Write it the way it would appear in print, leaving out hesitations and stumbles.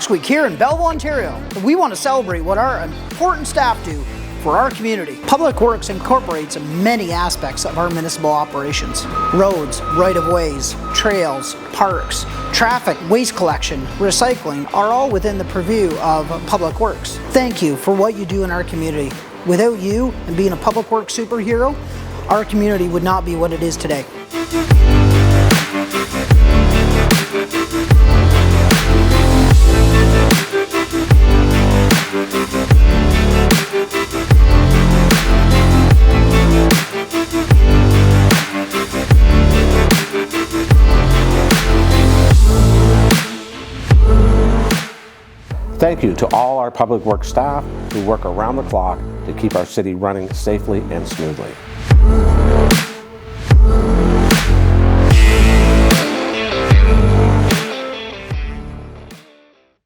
Works Week here in Belleville, Ontario. We want to celebrate what our important staff do for our community. Public Works incorporates many aspects of our municipal operations. Roads, right-of-ways, trails, parks, traffic, waste collection, recycling are all within the purview of Public Works. Thank you for what you do in our community. Without you and being a Public Works superhero, our community would not be what it is today. Thank you to all our Public Works staff who work around the clock to keep our city running safely and smoothly.